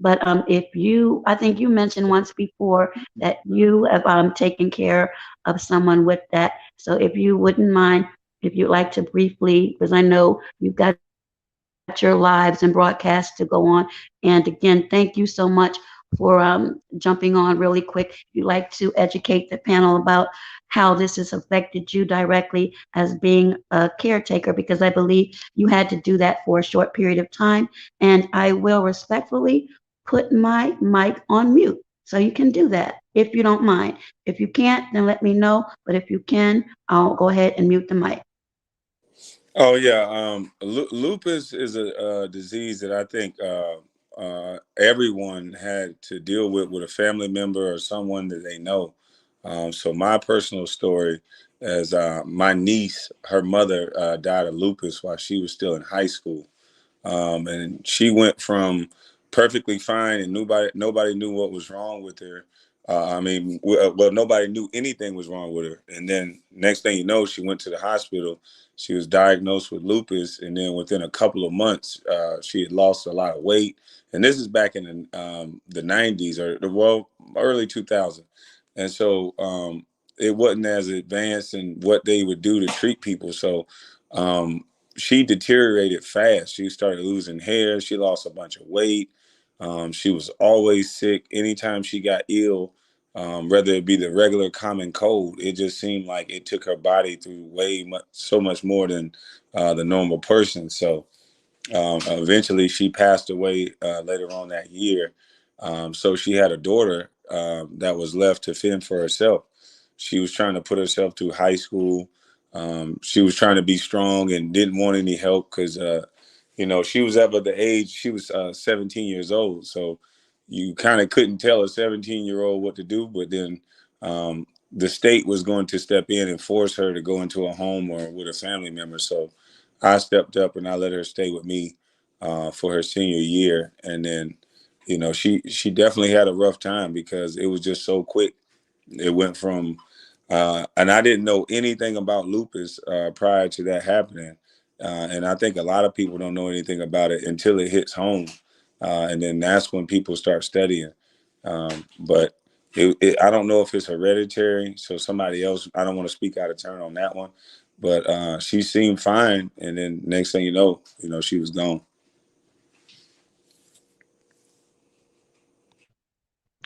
But if you, I think you mentioned once before that you have taken care of someone with that. So if you wouldn't mind, if you'd like to briefly, because I know you've got your lives and broadcasts to go on. And again, thank you so much for jumping on really quick. If you'd like to educate the panel about how this has affected you directly as being a caretaker, because I believe you had to do that for a short period of time. And I will respectfully put my mic on mute. So you can do that if you don't mind. If you can't, then let me know. But if you can, I'll go ahead and mute the mic. Oh yeah, lupus is a disease that I think everyone had to deal with a family member or someone that they know. So my personal story is my niece, her mother died of lupus while she was still in high school. And she went from perfectly fine, and nobody knew what was wrong with her. Well, nobody knew anything was wrong with her. And then next thing you know, she went to the hospital. She was diagnosed with lupus, and then within a couple of months, she had lost a lot of weight. And this is back in the '90s or early 2000s. And so it wasn't as advanced in what they would do to treat people. So um, she deteriorated fast. She started losing hair. She lost a bunch of weight. She was always sick. Anytime she got ill, whether it be the regular common cold, it just seemed like it took her body through so much more than the normal person. So eventually, she passed away later on that year. So she had a daughter that was left to fend for herself. She was trying to put herself through high school. She was trying to be strong and didn't want any help because, she was at the age, she was 17 years old. So you kind of couldn't tell a 17-year-old what to do. But then the state was going to step in and force her to go into a home or with a family member. So I stepped up and I let her stay with me for her senior year. And then, she definitely had a rough time because it was just so quick. It went from, and I didn't know anything about lupus prior to that happening. And I think a lot of people don't know anything about it until it hits home. And then that's when people start studying. But I don't know if it's hereditary. So somebody else, I don't want to speak out of turn on that one. But she seemed fine. And then next thing she was gone.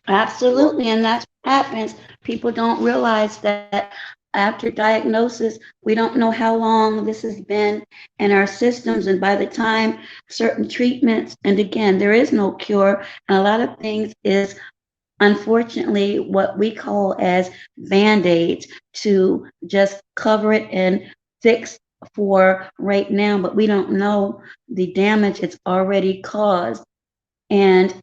Absolutely, and that's what happens. People don't realize that after diagnosis, we don't know how long this has been in our systems, and by the time certain treatments, and again, there is no cure, and a lot of things is unfortunately what we call as band-aids to just cover it and fix for right now, but we don't know the damage it's already caused. And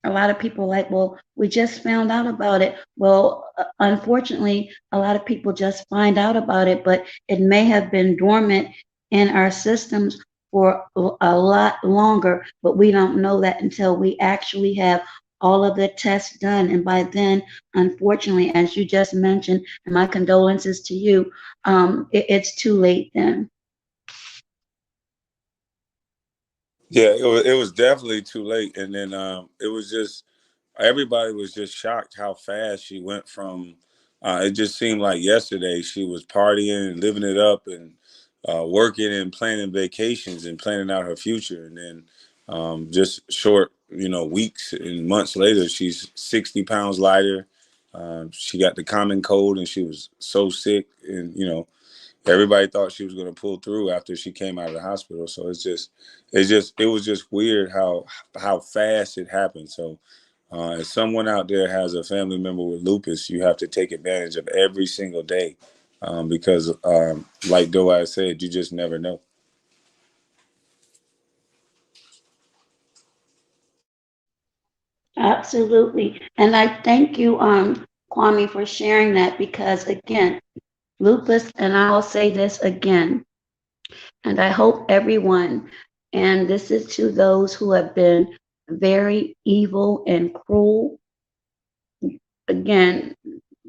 a lot of people are like, well, we just found out about it. Well, unfortunately, a lot of people just find out about it, but it may have been dormant in our systems for a lot longer, but we don't know that until we actually have all of the tests done. And by then, unfortunately, as you just mentioned, and my condolences to you, it's too late then. Yeah, it was definitely too late. And then it was just, everybody was just shocked how fast she went from, it just seemed like yesterday she was partying and living it up and working and planning vacations and planning out her future. And then just short, weeks and months later, she's 60 pounds lighter. She got the common cold and she was so sick. And, everybody thought she was going to pull through after she came out of the hospital. So it was just weird how fast it happened. So if someone out there has a family member with lupus, you have to take advantage of every single day because, like Doa said, you just never know. Absolutely. And I thank you, Kwame, for sharing that because, again, lupus, and I will say this again, and I hope everyone, and this is to those who have been very evil and cruel, again,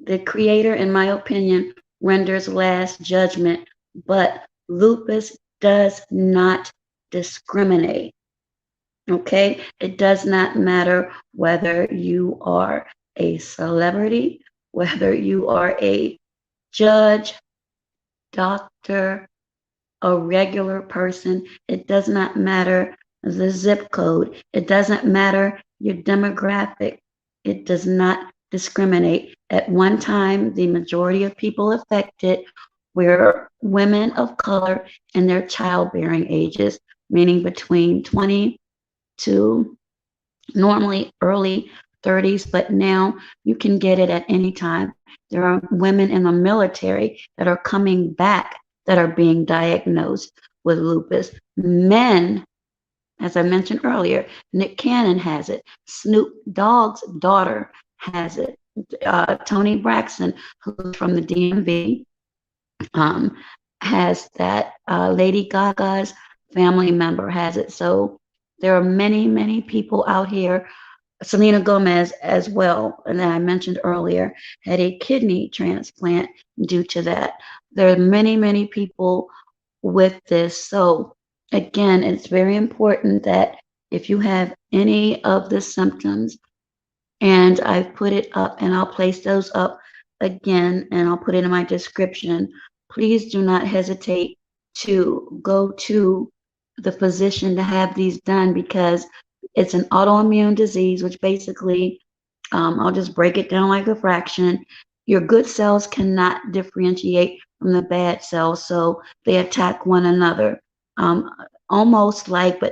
the Creator, in my opinion, renders last judgment, but lupus does not discriminate. Okay, it does not matter whether you are a celebrity, whether you are a judge, doctor, a regular person. It does not matter the zip code. It doesn't matter your demographic. It does not discriminate. At one time, the majority of people affected were women of color in their childbearing ages, meaning between 20 to normally early 30s, but now you can get it at any time. There are women in the military that are coming back that are being diagnosed with lupus. Men, as I mentioned earlier, Nick Cannon has it. Snoop Dogg's daughter has it. Tony Braxton, who's from the DMV, um, has that. Lady Gaga's family member has it. So there are many, many people out here. Selena Gomez as well, and I mentioned earlier, had a kidney transplant due to that. There are many, many people with this. So again, it's very important that if you have any of the symptoms, and I've put it up and I'll place those up again and I'll put it in my description. Please do not hesitate to go to the physician to have these done because it's an autoimmune disease, which basically, I'll just break it down like a fraction. Your good cells cannot differentiate from the bad cells, so they attack one another. Um, Almost like, but